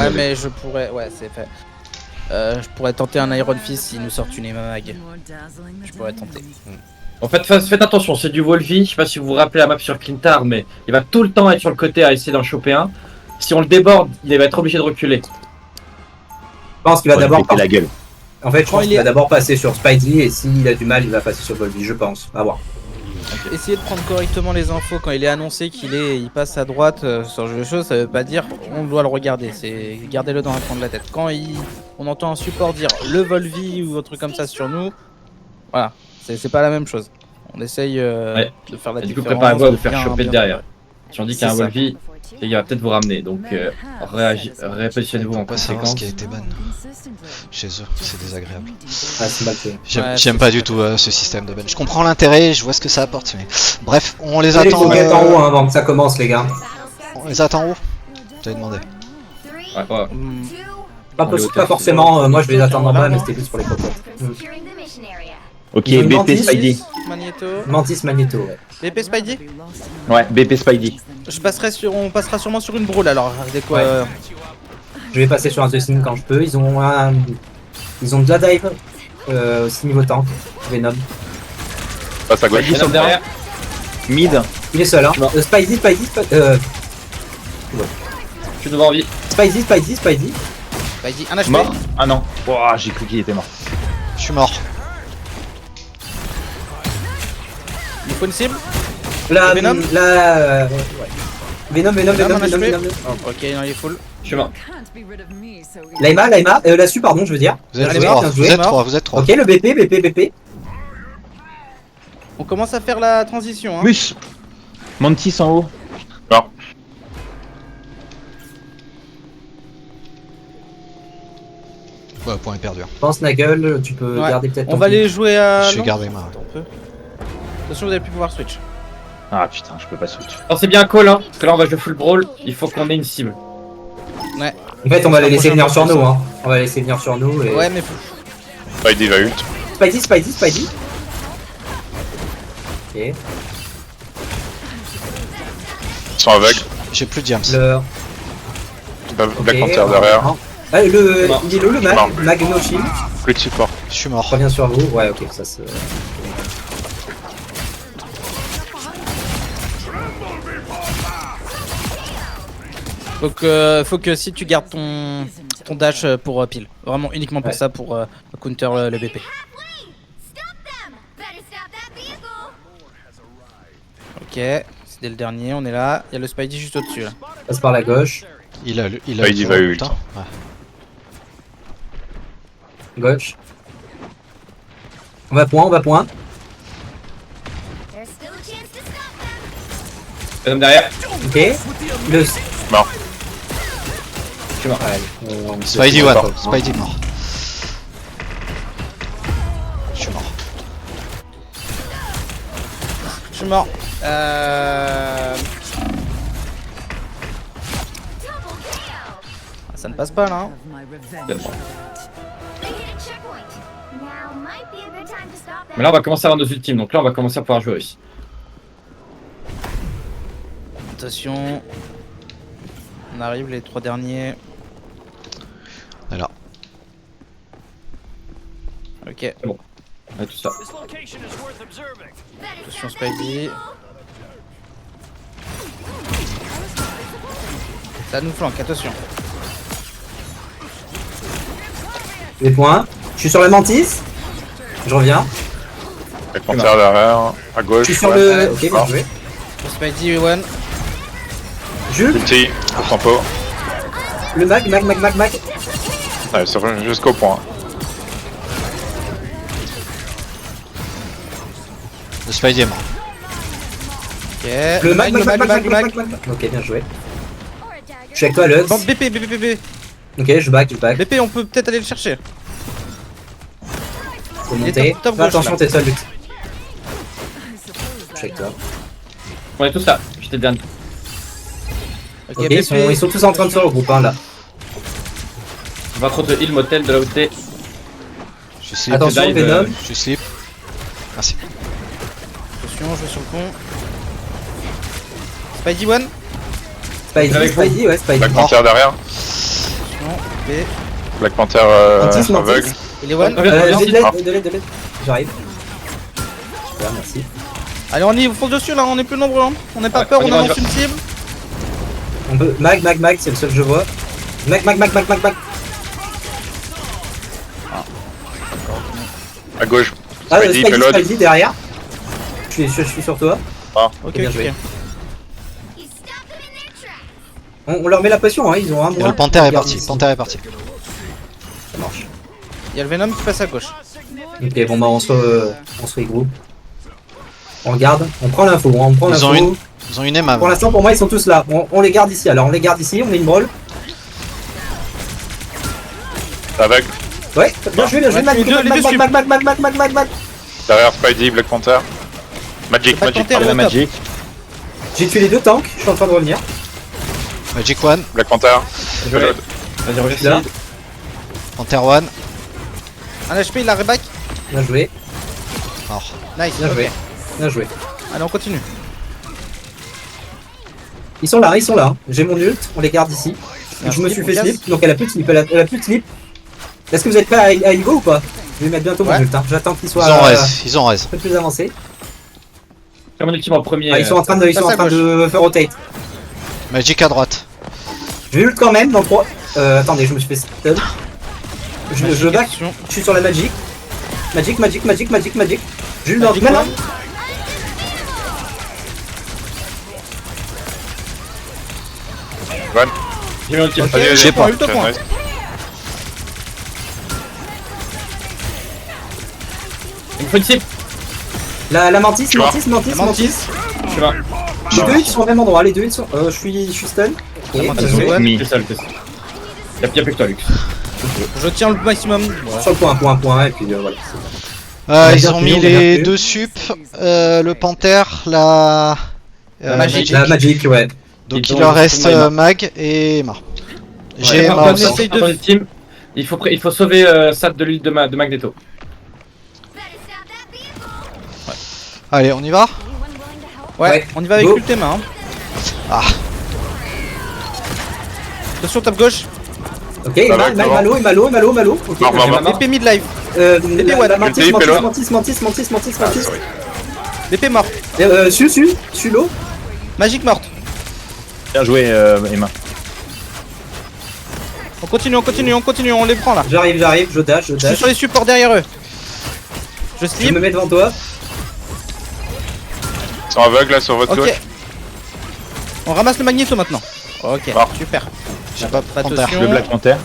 Ouais, aller. mais je pourrais. Ouais, c'est fait. Je pourrais tenter un Iron Fist s'ils nous sortent une Mag. Je pourrais tenter. En fait, faites attention, c'est du Wolvie. Je sais pas si vous vous rappelez la map sur Clintar, mais il va tout le temps être sur le côté à essayer d'en choper un. Si on le déborde, il va être obligé de reculer. Je pense qu'il va d'abord péter la gueule. En fait, je pense qu'il va d'abord passer sur Spidey et s'il a du mal, il va passer sur Volby, je pense. À voir. Essayez de prendre correctement les infos quand il est annoncé il passe à droite sur le jeu de choses, ça veut pas dire on doit le regarder, c'est gardez-le dans un coin de la tête. Quand on entend un support dire le Volvi ou un truc comme ça sur nous, voilà, c'est pas la même chose. On essaye de faire la Et du différence. coup, préparez-vous à vous faire bien- choper de bien- derrière. Si on dit qu'il y a un C'est ça. Wolvie, il va peut-être vous ramener. Donc, répositionnez-vous en Pas savoir ce conséquence. qui a été ban chez eux, c'est désagréable. Ah, c'est mal fait. J'aime pas du tout ce système de ban. Je comprends l'intérêt, je vois ce que ça apporte, mais bref, on les Il attend. faut mettre en haut hein, avant que ça commence, les gars. On les attend en haut. T'avais demandé. Ouais. Pas forcément, moi je vais les attendre en bas, mais c'était plus pour les cocottes. Ok, Ils ont une BP mantis. Spidey. Magneto. Mantis Magneto, ouais. BP Spidey. Ouais, BP Spidey. On passera sûrement sur une brûle alors. Dès quoi, Ouais. Je vais passer sur un Tussin quand je peux. Ils ont de la dive aussi niveau tank. Venom. Passe à gauche. Spidey Venom derrière. Mid. Il est seul, hein. Spidey. Je suis devant en vie. Spidey. Spidey, un HP. Mort. Ah non. Ouah, j'ai cru qu'il était mort. Je suis mort. Il faut une cible. Venom. Venom Venom. un HP. Ok, non, il est full. Je suis mort. Laima. Là-dessus, pardon, je veux dire. Vous êtes Allez, trois, bien vous joué. êtes trois, vous êtes trois. Ok, le BP. On commence à faire la transition. Hein. Mus. Mantis en haut. Ouais, point est perdu. Je pense, Nagel, tu peux Ouais. garder peut-être On ton va pic. les jouer à. J'ai non, gardé ma. attends un peu. Attention, vous allez plus pouvoir switch. Ah putain, je peux pas switch. Alors, c'est bien un call, hein. Parce que là, on va jouer full brawl. Il faut qu'on ait une cible. Ouais. En fait, on va les laisser venir sur Prochain nous, hein. On va les laisser venir sur nous. Et... Ouais, mais Spidey va ult. Spidey. Ok. Ils sont aveugles. J'ai plus de jams. Le... Black ok, Panther derrière. non. Ah, il est où le mag Mort. Magno Shield. Plus de support. Je suis Je mort. reviens sur vous. Ouais, ok, ça se... faut que si tu gardes ton dash pour pile. Vraiment uniquement pour Ouais. ça, pour counter le BP. Ok, c'était le dernier, on est là. Il y a le Spidey juste au-dessus là. Passe par la gauche. Il a il va ult. putain. Ouais. Gauche. On va point. Venom derrière. Ok. Le... Mort. Je suis mort. Ouais, Spidey mort. one. Spidey mort. Je suis mort. Je suis mort. Ça ne passe pas là. Hein. Mais là, on va commencer à avoir nos ultimes. Donc là, on va commencer à pouvoir jouer aussi. Attention. On arrive les 3 derniers. Voilà. Ok, On a tout ça. attention Spidey. Ça nous flanque, attention. Les points. Je suis sur la mantis. Je reviens. Black Panther derrière. À Je gauche. suis sur ouais. le... Ok, bien joué. Pour Spidey, one. Jules. Ulti. Au tempo. Le mag. Ouais, c'est jusqu'au point. Le Spidey est mort. Ok. Le mag. mag. Ok, bien joué. Je suis avec toi, Lux. Bon, BP. Ok, je back. BP, on peut peut-être aller le chercher. Faut Il est monter. top Fais gauche, attention, là. t'es seul, Lux. Je suis avec toi. On est tous là. J'étais le dernier. Ok, Ok, BP. ils sont tous en train de se regrouper, hein, là. On va trop de heal motel de là où t'es. Je slip. Attention, dive, Venom. Je slip. Merci. Attention, je vais sur le pont. Spidey one. Spidey, Avec vous. ouais, Spidey. Black Panther derrière. Et Black Panther Mantis, Mantis. aveugle. il est one. Ah, De l'aide. J'arrive. Super, merci. Allez, on y fonce dessus là, on est plus nombreux. Hein. On n'est pas Ouais, peur, on y on va, annonce une cible. On peut. Mag, c'est le seul que je vois. Mag. À gauche. Ah, Spidey, Spidey Pelod. derrière. Je suis sur toi. Ok, Bien ok. joué. On leur met la pression, hein, ils ont un Et mois. le panthère est Regarde parti. ici. Panthère est parti. Ça marche. Il y a le Venom qui passe à gauche. Ok, bon bah on se regroupe. On regarde, on prend l'info, hein, on prend Ils ont l'info. Ils ont une EMA. Pour l'instant, pour moi, ils sont tous là. On les garde ici. Alors, on les garde ici, on est une brawl. Aveugle. Ouais, bien joué, Ouais, Mag. Derrière Spidey, Black Panther. Magic, Black Magic. Panther. La Magic. J'ai tué les deux tanks, je suis en train de revenir. Magic One, Black Panther. Joué. Pelod. Vas-y, reviens Là. ici. Panther One. Un HP, il a reback. Bien joué, Mort. Nice, bien ok. joué, bien joué. Allez, on continue. Ils sont là. Hein. J'ai mon ult, on les garde ici. Je me suis fait slip, donc elle a plus de slip, elle a plus de slip. Est-ce que vous êtes prêts à y go ou pas? Je vais mettre bientôt mon Ouais. ult, hein. J'attends qu'ils Ils soient ont un res. Ils ont res. peu plus avancés. Fais mon ultime en premier. Ah, ils sont en train de passe à faire rotate. Magic à droite. J'ai ult quand même dans 3. Attendez, je me suis fait stun. Je back, Action. je suis sur la Magic. Magic. Jules dans Magic maintenant. One. J'ai mon ultime. Ok, Vas-y, j'ai pas. ult au point. Nice. Il me faut une cible. La Mantis. Tu vois. Mantis. Je sais pas. Les deux ils sont au même endroit, les deux ils sont. Je suis stun. La Ok, Mantis, bien joué. ouais. Mi. T'es seul, t'es seul. Y'a plus que toi, Lux. Je tiens le maximum. Voilà. Sur le point, et puis voilà. Ils bien ont tenu, mis on a bien les tenu. deux sup, le panthère, la Magic. La Magic, ouais. Donc Ils il ont leur juste reste Emma. Mag et Emma. J'ai Ouais, Emma attends, aussi. essaye de- attends, ultime. Il faut sauver Sad de l'île de Magneto. Allez, on y va. Ouais, Ouais. on y va avec Go. l'ultime. Hein. Ah. Attention, top gauche. Ok, Ça va, Malo. Ok, Mort, mort, ok. mort. BP mid-life. La Ulti, Mantis. Pello. Ah, sorry. BP mort. Su l'eau. Magic morte. Bien joué, Emma. On continue, on les prend là. J'arrive, je dash. Je suis sur les supports derrière eux. Je Je slip. me mets devant toi. Ils sont aveugles là sur votre Ok. gauche. On ramasse le magnéto maintenant. Ok, Mort. super. J'ai pas Attention. panthère. Le Black Panther.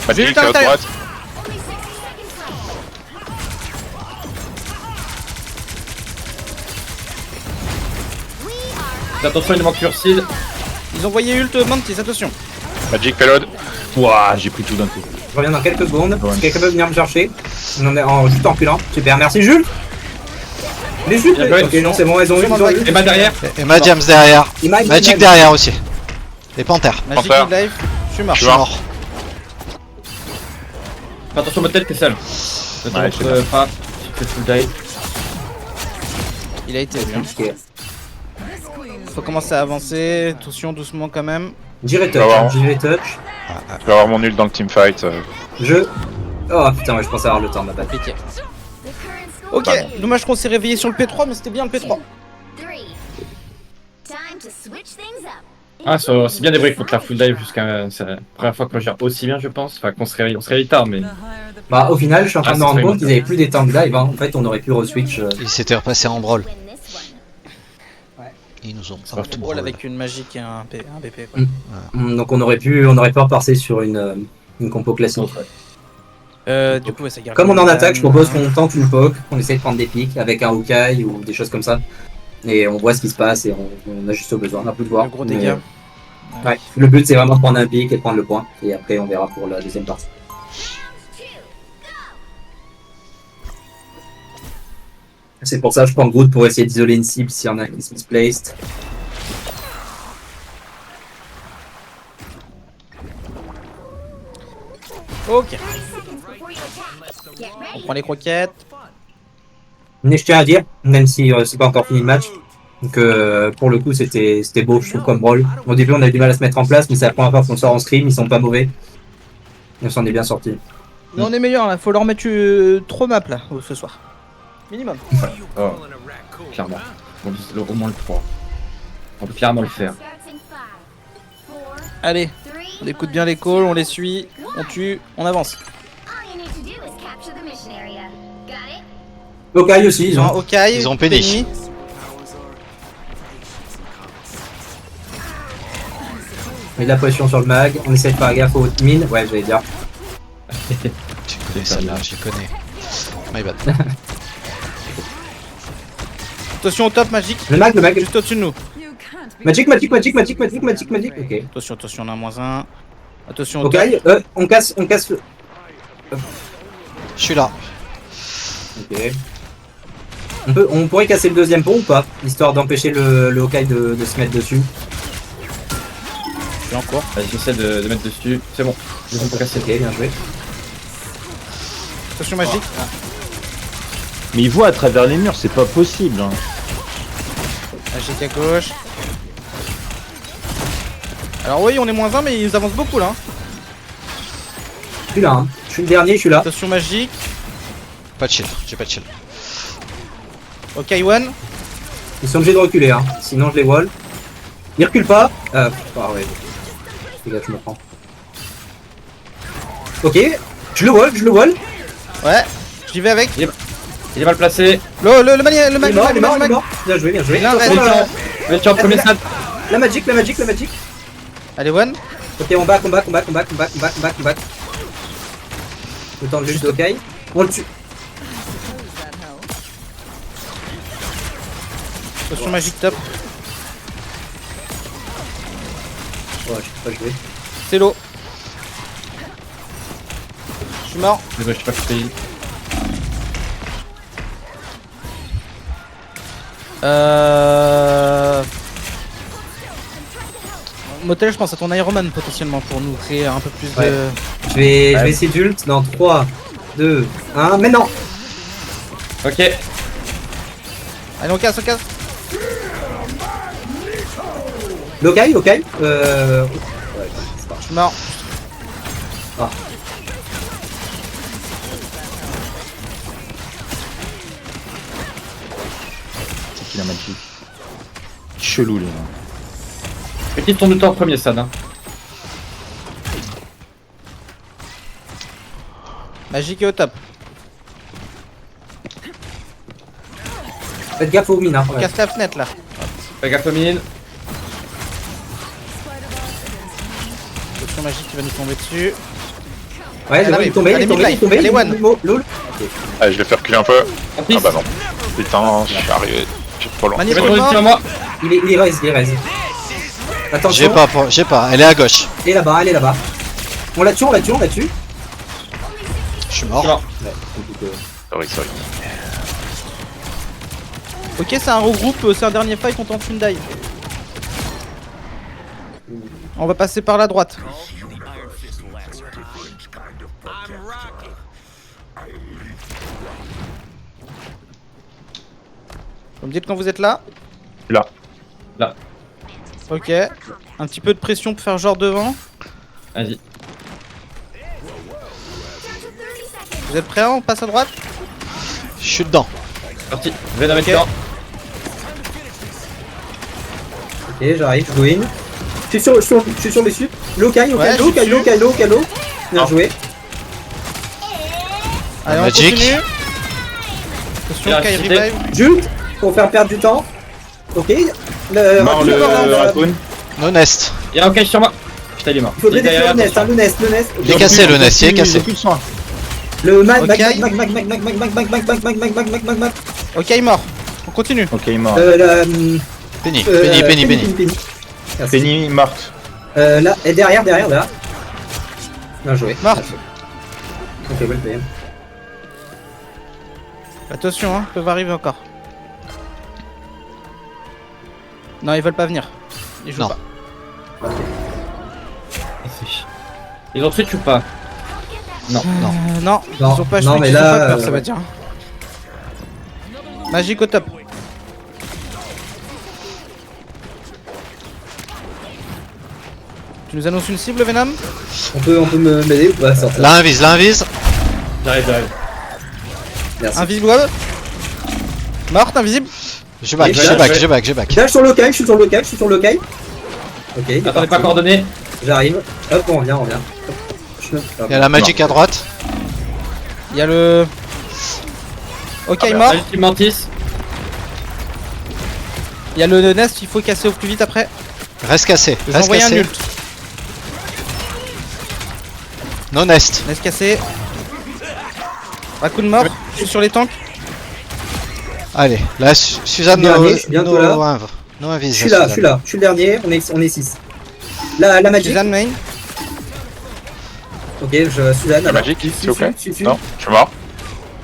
J'ai Magic vu à à l'intérieur. droite. Fais attention, il manque Ursid. Ils ont envoyé ult Mantis, attention. Magic Pelod. Ouah, j'ai pris tout d'un coup. Je reviens dans quelques secondes. Ouais. Si quelqu'un veut venir me chercher. On est juste en culant. Super, merci Jules. Les Jules. Bien joué. Ok, non, c'est bon, elles ont eu. Emma derrière. Emma Diams derrière. Magic derrière aussi. Et panthère. Magic Panthère. mid-life. Je suis mort. Je suis vois. mort. Fais attention, Motel, t'es seul. Ouais, Ne je sais te pas. Tu fais full die. Il a été bien. Faut commencer à avancer. Attention, doucement quand même. J'irai On va voir. touch. Je vais avoir mon ult dans le teamfight. Oh putain, ouais, je pensais avoir le temps, ma bad. Pitié. Ok, dommage qu'on s'est réveillé sur le P3, mais c'était bien le P3. Ah, c'est bien débrouillé contre la full dive jusqu'à. C'est la première fois qu'on gère aussi bien, je pense. Enfin, qu'on se réveille. On se réveille tard, mais. Bah, au final, je suis en train Ah, de me rendre c'est compte très qu'ils avaient plus des temps de live. Hein. En fait, on aurait pu re-switch. Il s'était repassé en brawl. Ils nous ont C'est un tout brawl brawl. avec une magique et un BP. Quoi. Donc, on aurait pu repasser sur une compo classique. Du coup, ouais, ça garde. Comme on est en attaque, je propose qu'on tente une poke, qu'on essaie de prendre des pics avec un Hawkeye ou des choses comme ça. Et on voit ce qui se passe et on ajuste au besoin. On a plus de voir. Le gros dégâts. Ouais. Le but, c'est vraiment de prendre un pic et de prendre le point. Et après, on verra pour la deuxième partie. C'est pour ça que je prends Groot pour essayer d'isoler une cible s'il y en a qui se misplaced. Ok, on prend les croquettes. Mais je tiens à dire, même si c'est pas encore fini le match, Donc pour le coup c'était beau je trouve comme rôle. Au début on a eu du mal à se mettre en place mais c'est la première fois qu'on sort en scrim, ils sont pas mauvais. Et on s'en est bien sorti. Mais on est meilleur là, faut leur mettre 3 maps là ce soir. Minimum. Oh, clairement. On vise au moins le 3. On peut clairement le faire. Allez, on écoute bien les calls, on les suit, on tue, on avance. Lokai aussi ils ont. Ok, Ils ont Penny. On met de la pression sur le mag, on essaie de faire gaffe aux mines. Ouais j'allais dire. Tu connais celle-là, je connais. My bad. Attention au top, Magic. Le mag. Juste au-dessus de nous. Magic. Ok. Attention, on a un -1. Attention au Ok, top. on casse le. Je suis là. Ok. On pourrait casser le deuxième pont ou pas? Histoire d'empêcher le Hawkeye de se mettre dessus. Je suis en cours. Vas-y, j'essaie de mettre dessus. C'est bon. Ils ont pas cassé. Ok, bien joué. Attention, Magic. Mais il voit à travers les murs, c'est pas possible. Hein. Magic à gauche. Alors oui, on est -1 mais ils avancent beaucoup là. Je suis là, hein. Je suis le dernier, je suis là. Attention Magic. Pas de shield, j'ai pas de shield. Ok, one. Ils sont obligés de reculer, hein. Sinon je les wall. Ils reculent pas. Ah ouais. Les gars, je me prends. Ok, je le wall. Ouais, j'y vais avec. Il est mal placé. Le Il est mag. mort. Bien joué. Il a un Je raid. vais tuer en premier stade. La magic. Allez, one. Ok, on back. Le temps de juste ok. On le tue. Attention Magic top. Ouais, je peux pas jouer. C'est l'eau. Je suis mort. Je sais pas que je fais. Motel, je pense à ton Ironman potentiellement pour nous créer un peu plus Ouais. de. Je vais essayer d'ult dans 3, 2, 1. Mais non. Ok. Allez, on casse. Lokai. Je suis mort. C'est qu'il a magique. Chelou les gars. Petit tourne de temps en premier stade. Hein. Magic est au top. Faites gaffe aux mines, hein. On casse la fenêtre là. Fais gaffe aux mines. Attention Magic qui va nous tomber dessus. Ouais, Elle arrive. il est tombé. Allez, one. Lol. Allez, je l'ai fait reculer un peu. En Ah bah non. Putain, je suis arrivé. J'ai trop loin. Magnifique. Je vais tourner à moi. Il est raise. Attention. J'ai pas, elle est à gauche. Elle est là-bas. On la tue. Je suis mort. Je suis mort. Sorry. Ok, c'est un regroupe, c'est un dernier fight, on tente une dive. On va passer par la droite. Vous me dites quand vous êtes là? Là. Ok. Un petit peu de pression pour faire genre devant. Vas-y. Vous êtes prêts? On passe à droite? Je suis dedans. Parti. Je vais la mettre Ok. dedans. Ok, j'arrive, je go in. Je suis sur les sups. Lokai. Ouais, je suis Bien Ah. joué. Allez, on Magic. continue. Attention, Kai Véracité. revive. Jute pour faire perdre du temps. Ok. Mort recule, le raccoon. No nest. Il y a un cache sur moi. Putain, il est mort. Il faudrait Il est détruire le derrière, nest, le nest. Il est cassé le nest, il est cassé. Plus de soin. Le mag. Ok, mort. On continue. Ok, il est mort. Penny. Merci. Penny morte. Là, et derrière. Bien joué. Mort. Ok, well played. Attention, hein, ils peuvent arriver encore. Non, ils veulent pas venir. Ils jouent Non. pas. Ils ont switch ou pas? Non, Non, ils ont pas non, switch, mais ils ont là, pas peur, ça va dire. Magique au top. Tu nous annonces une cible, Venom? On peut m'aider ou pas sortir? Là, invise, là, invise. J'arrive. Merci. Invisible web. Morte, invisible. Je back, Ouais, je back. Là, je suis sur le local, je suis sur le local. Ok, il est Attendez, pas parti. coordonné. J'arrive. Hop, on revient. Hop. Il y a la magic à droite. Il y a le. Ok, Ah, mort. Ultime Mantis. Il y a le nest, il faut casser au plus vite après. Reste cassé, Je vais reste envoyer un cassé. ult. No nest. Nest cassé. Raccoon mort. Je suis sur les tanks. Allez, là, Suzanne, Dernier, je suis bientôt là. No invise. Je suis là, je suis le dernier, on est 6. La Magic. Suzanne main. Ok, Suzanne. La alors. Magic, Suis, s'il vous plaît. suis. Non, je suis mort.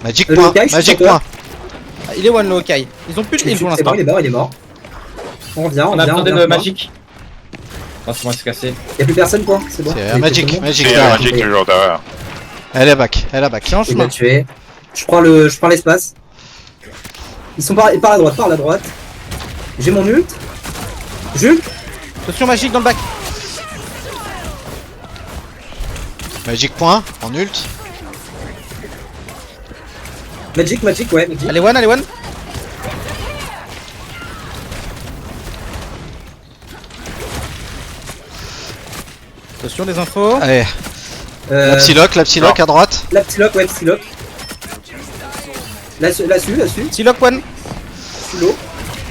Magic Le point, Hawkeye, je suis magic sur toi. point. Ah, il est one le Hawkeye. Ils ont plus de heal pour C'est bon, l'instant. il est mort. On revient, On a besoin de revient. Magic. Oh, c'est moi, c'est cassé. Y'a plus personne quoi, c'est bon. C'est Magic, Magic C'est derrière. Magic toujours derrière. Elle est back. C'est en Il chemin. m'a tué. Je prends l'espace. Ils sont par la droite. J'ai mon ult. Jules. Attention magique dans le bac. Magic point, en ult. Magic, ouais, Magic. Allez one. Attention les infos. Allez, Euh, la psyloc à droite. La Psylocke, ouais, Psylocke. Là-dessus. Psylocke one. Sous l'eau.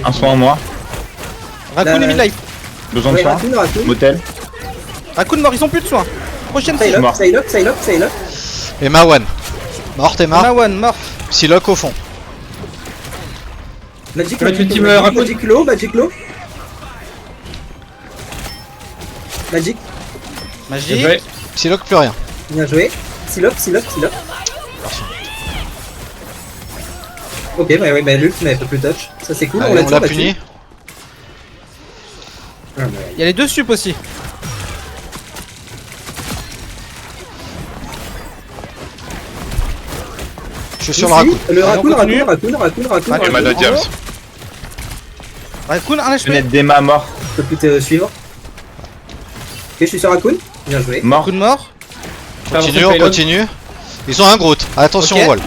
Un soin en moi. Raccoon La- et mid-life. Besoin de Ouais, soin. Raccoon. Motel. Raccoon mort, ils ont plus de soins. Prochaine cible. mort. Psylocke. Emma one. Morte On Emma. a one mort. Psyloc au fond. Magic, Ouais, ultime, Magic, Raccoon. Magic low. Magic. Magique. Bien joué. Psyloc plus rien. Bien joué. Psylocke. Ok, ouais, l'ult, mais un peu plus touch. Ça c'est cool, Allez, on l'a battu. puni. Ah, ouais. Il y a les deux sup aussi. Je suis sur le Ici, raccoon. Le Allez, on continue. raccoon. Et Mana Diams. Raccoon, un HP. Fenêtre d'Emma mort. Je peux plus te suivre. Ok, je suis sur Raccoon. Bien joué. Mort. Raccoon mort. Continue, on continue. Ils ont un Groot. Attention Ok. au wall.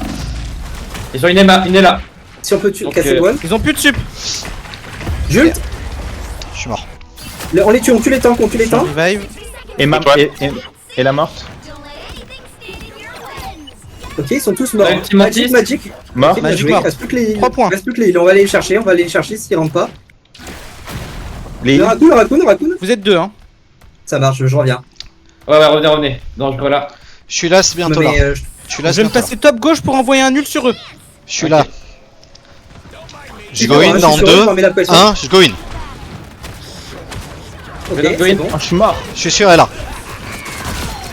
Ils ont une Emma, une est là. Si on peut Donc, casser le wall. Ils ont plus de sup. Jules, Je suis mort. on les tue, on tue les tanks. Revive. Emma Étoile. et la morte. Ok, ils sont tous morts. Ouais, Ultime Mantis. Magic. Mort. Ok, bien Magic joué. mort. Reste plus que les 3 points. Reste plus que les heals. On va aller les chercher s'ils rentrent pas. Les Le Raccoon. Vous êtes deux, hein. Ça marche, je reviens. Ouais, revenez. Non, je voilà. Je suis là, c'est bientôt là. Mais, Je suis là, Je c'est vais me bientôt là. passer top gauche pour envoyer un nul sur eux. Je suis là. Je go je in suis dans sur eux, 2, je remets la pression. 1, je go in. Ok, Go in. c'est bon. Oh, je suis mort. Je suis sur Ella.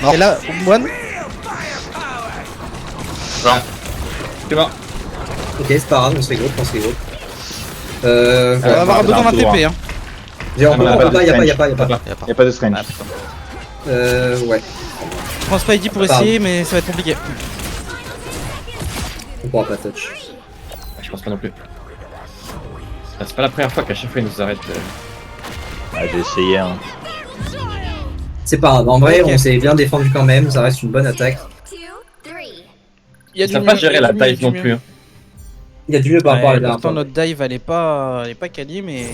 Mort. Et là, one. C'est mort. Ok, c'est pas grave, on se fait groupe. On va avoir besoin d'un tour, TP, hein. J'ai on a pas de y'a range. pas. Y a pas. Y'a pas de strange. Ouais, Je pense pas ID pour Pardon. essayer, mais ça va être compliqué. on pourra pas touch. Je pense pas non plus. Ah, c'est pas la première fois qu'à chaque fois ils nous arrêtent. Ah, j'ai essayé. Hein. C'est pas grave, en vrai, Ok. on s'est bien défendu quand même, ça reste une bonne attaque. Il y a Ils savent pas gérer la dive non plus. Hein. Il y a du mieux par rapport à la dernière Pourtant fois. notre dive elle est pas quali mais